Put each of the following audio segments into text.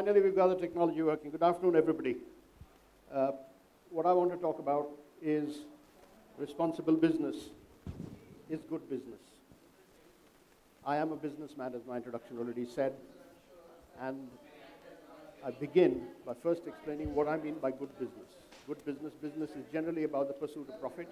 Finally, we've got the technology working. Good afternoon, everybody. What I want to talk about is responsible business is good business. I am a businessman, as my introduction already said, and I begin by first explaining what I mean by good business. Good business is generally about the pursuit of profit,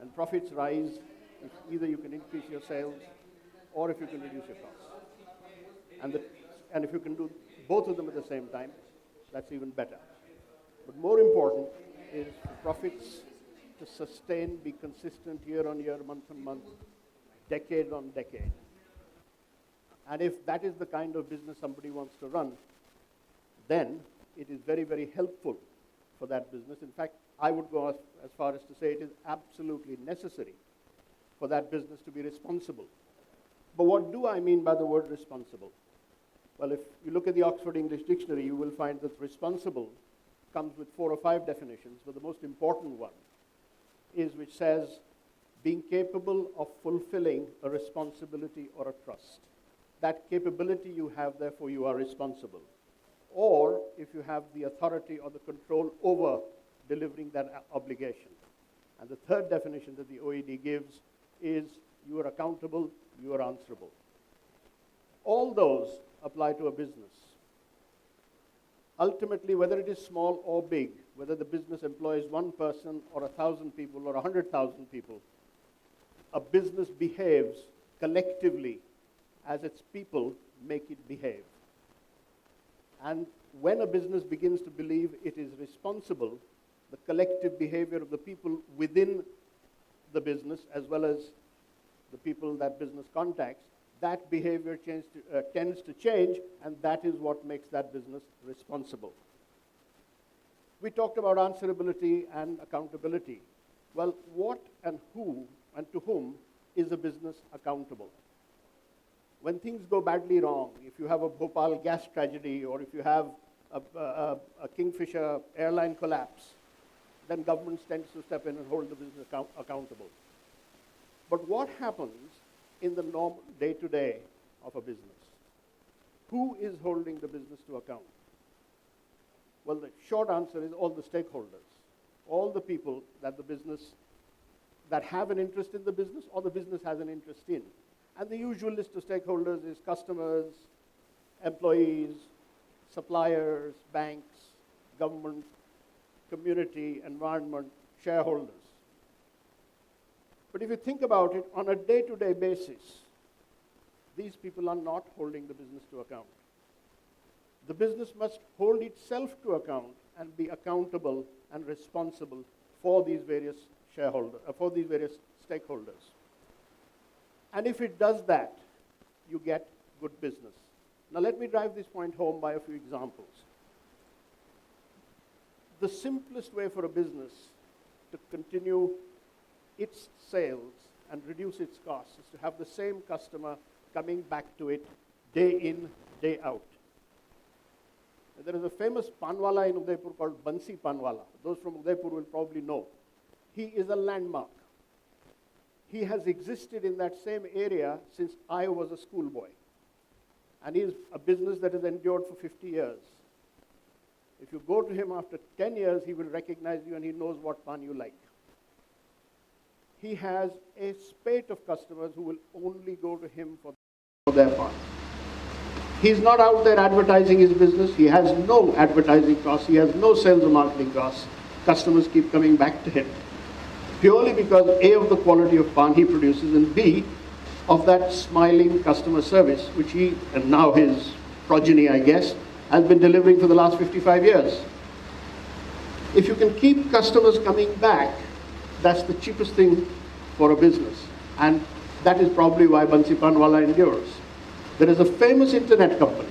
and profits rise if either you can increase your sales or if you can reduce your costs. And if you can do both of them at the same time, that's even better. But more important is for profits to sustain, be consistent year on year, month on month, decade on decade. And if that is the kind of business somebody wants to run, then it is very, very helpful for that business. In fact, I would go as far as to say it is absolutely necessary for that business to be responsible. But what do I mean by the word responsible? Well, if you look at the Oxford English Dictionary, you will find that responsible comes with 4 or 5 definitions, but the most important one is which says being capable of fulfilling a responsibility or a trust. That capability you have, therefore you are responsible. Or if you have the authority or the control over delivering that obligation. And the third definition that the OED gives is you are accountable, you are answerable. All those apply to a business. Ultimately, whether it is small or big, whether the business employs 1 person or 1,000 people or 100,000 people, a business behaves collectively as its people make it behave. And when a business begins to believe it is responsible, the collective behavior of the people within the business, as well as the people that business contacts, that behavior tends to change, and that is what makes that business responsible. We talked about answerability and accountability. Well, what and who and to whom is a business accountable? When things go badly wrong, if you have a Bhopal gas tragedy or if you have a Kingfisher airline collapse, then government tends to step in and hold the business accountable. But what happens in the normal day-to-day of a business? Who is holding the business to account? Well, the short answer is all the stakeholders, all the people that the business, that have an interest in the business or the business has an interest in. And the usual list of stakeholders is customers, employees, suppliers, banks, government, community, environment, shareholders. But if you think about it, on a day-to-day basis, these people are not holding the business to account. The business must hold itself to account and be accountable and responsible for these various stakeholders. And if it does that, you get good business. Now let me drive this point home by a few examples. The simplest way for a business to continue its sales and reduce its costs is to have the same customer coming back to it day in, day out. There is a famous panwala in Udaipur called Bansi Panwala. Those from Udaipur will probably know. He is a landmark. He has existed in that same area since I was a schoolboy. And he is a business that has endured for 50 years. If you go to him after 10 years, he will recognize you and he knows what pan you like. He has a spate of customers who will only go to him for their pan. He's not out there advertising his business. He has no advertising costs. He has no sales or marketing costs. Customers keep coming back to him. Purely because A, of the quality of pan he produces, and B, of that smiling customer service, which he, and now his progeny, I guess, has been delivering for the last 55 years. If you can keep customers coming back, that's the cheapest thing for a business. And that is probably why Bansi Panwala endures. There is a famous internet company.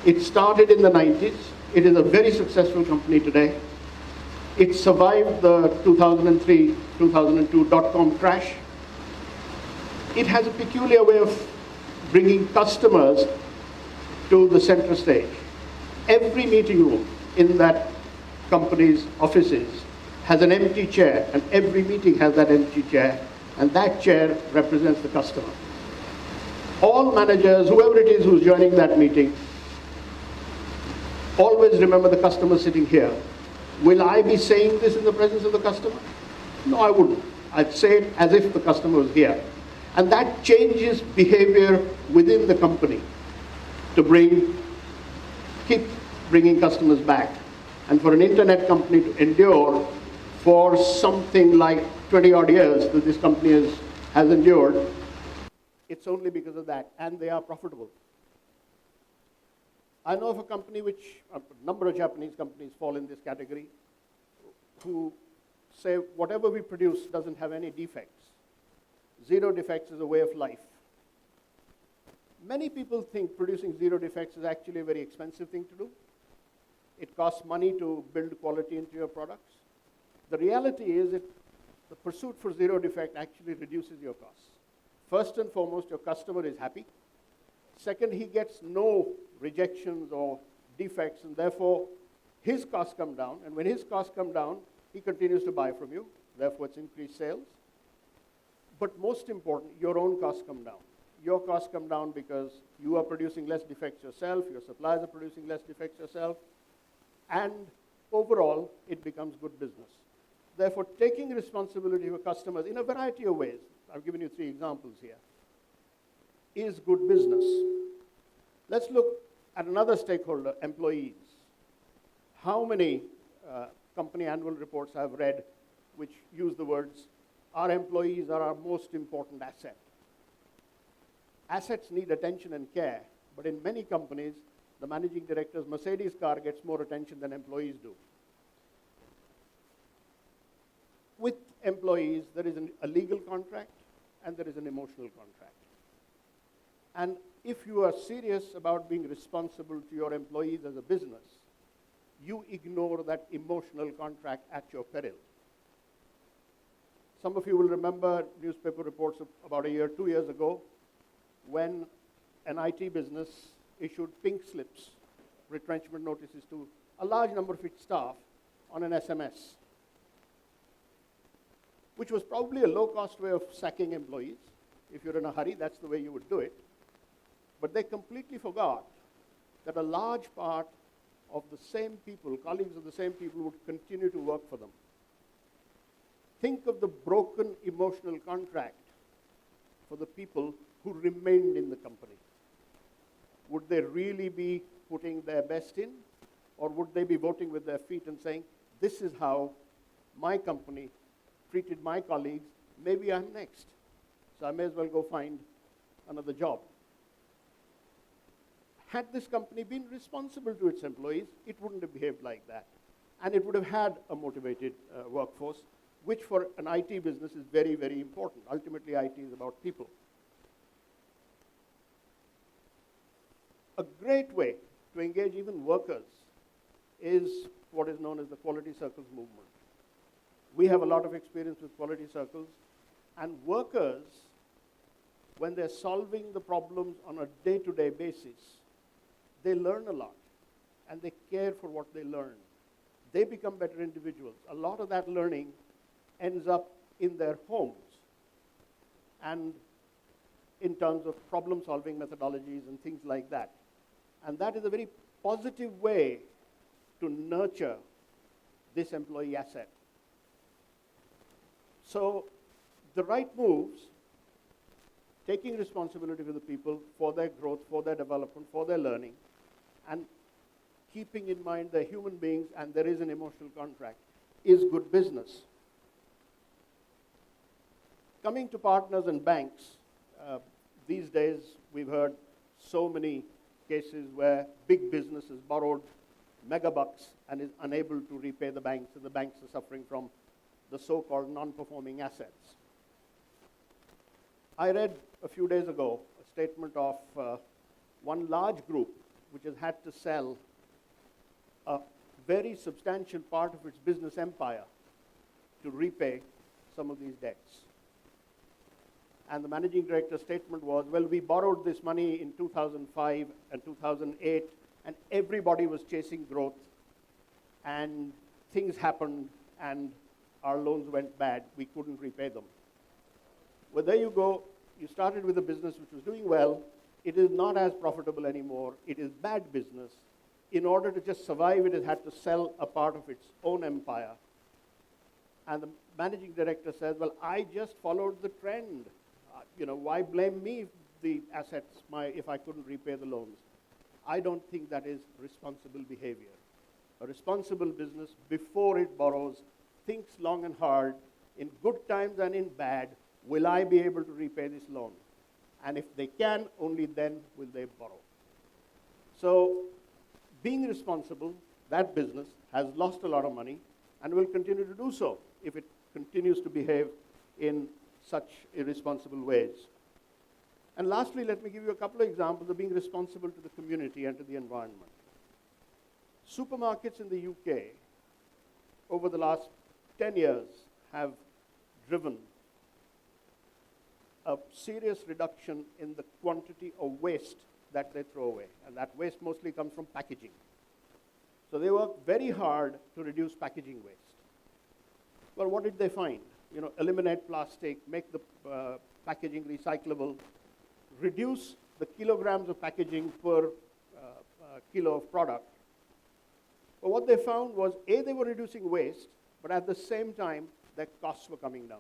It started in the 90s. It is a very successful company today. It survived the 2003-2002 dot-com crash. It has a peculiar way of bringing customers to the center stage. Every meeting room in that company's offices has an empty chair, and every meeting has that empty chair, and that chair represents the customer. All managers, whoever it is who's joining that meeting, always remember the customer sitting here. Will I be saying this in the presence of the customer? No, I wouldn't. I'd say it as if the customer was here. And that changes behavior within the company to keep bringing customers back. And for an internet company to endure for something like 20 odd years that this company has endured, it's only because of that, and they are profitable. I know of a company a number of Japanese companies fall in this category, who say whatever we produce doesn't have any defects. 0 defects is a way of life. Many people think producing 0 defects is actually a very expensive thing to do. It costs money to build quality into your products. The reality is that the pursuit for 0 defect actually reduces your costs. First and foremost, your customer is happy. Second, he gets no rejections or defects, and therefore his costs come down. And when his costs come down, he continues to buy from you. Therefore, it's increased sales. But most important, your own costs come down. Your costs come down because you are producing less defects yourself, your suppliers are producing less defects yourself, and overall, it becomes good business. Therefore, taking responsibility for customers in a variety of ways, I've given you 3 examples here, is good business. Let's look at another stakeholder, employees. How many company annual reports I've read which use the words, our employees are our most important asset. Assets need attention and care, but in many companies, the managing director's Mercedes car gets more attention than employees do. With employees, there is a legal contract and there is an emotional contract. And if you are serious about being responsible to your employees as a business, you ignore that emotional contract at your peril. Some of you will remember newspaper reports about 2 years ago when an IT business issued pink slips, retrenchment notices to a large number of its staff on an SMS, which was probably a low-cost way of sacking employees. If you're in a hurry, that's the way you would do it. But they completely forgot that a large part of the same people, colleagues of the same people, would continue to work for them. Think of the broken emotional contract for the people who remained in the company. Would they really be putting their best in? Or would they be voting with their feet and saying, this is how my company treated my colleagues, maybe I'm next, so I may as well go find another job. Had this company been responsible to its employees, it wouldn't have behaved like that. And it would have had a motivated workforce, which for an IT business is very, very important. Ultimately, IT is about people. A great way to engage even workers is what is known as the quality circles movement. We have a lot of experience with quality circles, and workers, when they're solving the problems on a day-to-day basis, they learn a lot, and they care for what they learn. They become better individuals. A lot of that learning ends up in their homes, and in terms of problem-solving methodologies and things like that. And that is a very positive way to nurture this employee asset. So the right moves, taking responsibility for the people, for their growth, for their development, for their learning, and keeping in mind they're human beings and there is an emotional contract, is good business. Coming to partners and banks, these days we've heard so many cases where big business has borrowed megabucks and is unable to repay the banks, and the banks are suffering from the so-called non-performing assets. I read a few days ago a statement of one large group which has had to sell a very substantial part of its business empire to repay some of these debts. And the managing director's statement was, well, we borrowed this money in 2005 and 2008, and everybody was chasing growth, and things happened, and our loans went bad. We couldn't repay them. Well, there you go. You started with a business which was doing well. It is not as profitable anymore. It is bad business. in order to just survive, it has had to sell a part of its own empire. And the managing director says, well, I just followed the trend. Why blame me if the assets, if I couldn't repay the loans? I don't think that is responsible behavior. A responsible business, before it borrows, thinks long and hard, in good times and in bad, will I be able to repay this loan? And if they can, only then will they borrow. So, being responsible, that business has lost a lot of money and will continue to do so if it continues to behave in such irresponsible ways. And lastly, let me give you a couple of examples of being responsible to the community and to the environment. Supermarkets in the UK, over the last 10 years, have driven a serious reduction in the quantity of waste that they throw away. And that waste mostly comes from packaging. So they work very hard to reduce packaging waste. Well, what did they find? Eliminate plastic, make the packaging recyclable, reduce the kilograms of packaging per kilo of product. But what they found was, A, they were reducing waste, but at the same time, their costs were coming down.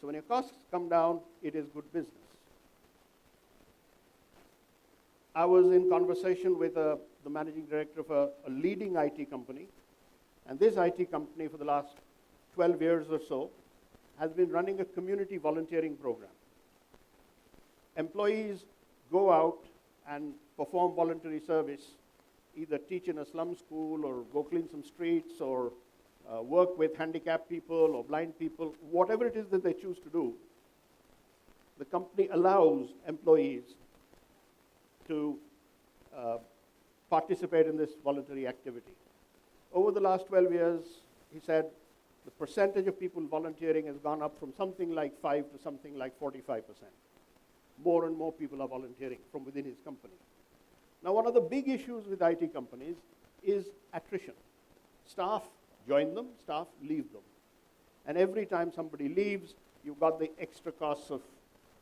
So when your costs come down, it is good business. I was in conversation with the managing director of a leading IT company, and this IT company for the last 12 years or so has been running a community volunteering program. Employees go out and perform voluntary service, either teach in a slum school or go clean some streets or work with handicapped people or blind people, whatever it is that they choose to do. The company allows employees to participate in this voluntary activity. Over the last 12 years, he said, the percentage of people volunteering has gone up from something like 5 to something like 45%. More and more people are volunteering from within his company. Now, one of the big issues with IT companies is attrition. Staff join them, staff leave them. And every time somebody leaves, you've got the extra costs of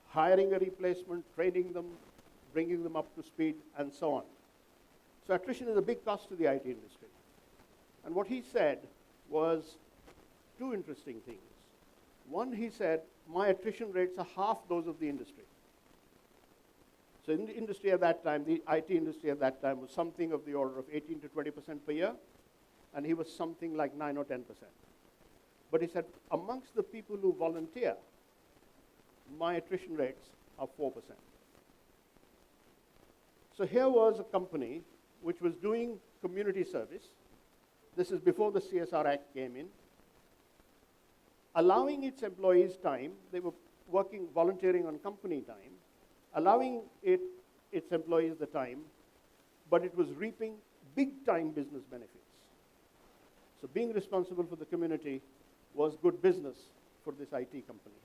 hiring a replacement, training them, bringing them up to speed, and so on. So attrition is a big cost to the IT industry. And what he said was two interesting things. One, he said, my attrition rates are half those of the industry. So in the industry at that time, the IT industry at that time was something of the order of 18 to 20% per year, and he was something like 9 or 10%. But he said, amongst the people who volunteer, my attrition rates are 4%. So here was a company which was doing community service. This is before the CSR Act came in, allowing its employees time. They were working, volunteering on company time, allowing its employees the time, but it was reaping big-time business benefits. So being responsible for the community was good business for this IT company.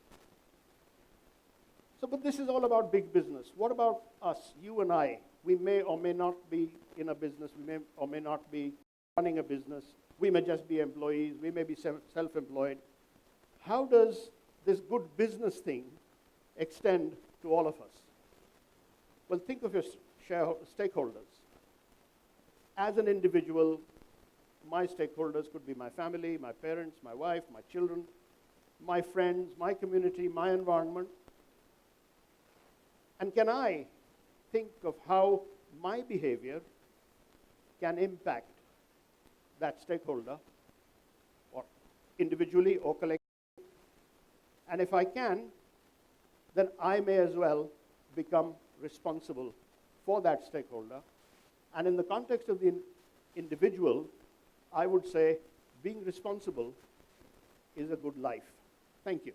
So, but this is all about big business. What about us, you and I? We may or may not be in a business. We may or may not be running a business. We may just be employees. We may be self-employed. How does this good business thing extend to all of us? Well, think of your stakeholders. As an individual, my stakeholders could be my family, my parents, my wife, my children, my friends, my community, my environment. And can I think of how my behavior can impact that stakeholder, or individually or collectively? And if I can, then I may as well become responsible for that stakeholder. And in the context of the individual, I would say being responsible is a good life. Thank you.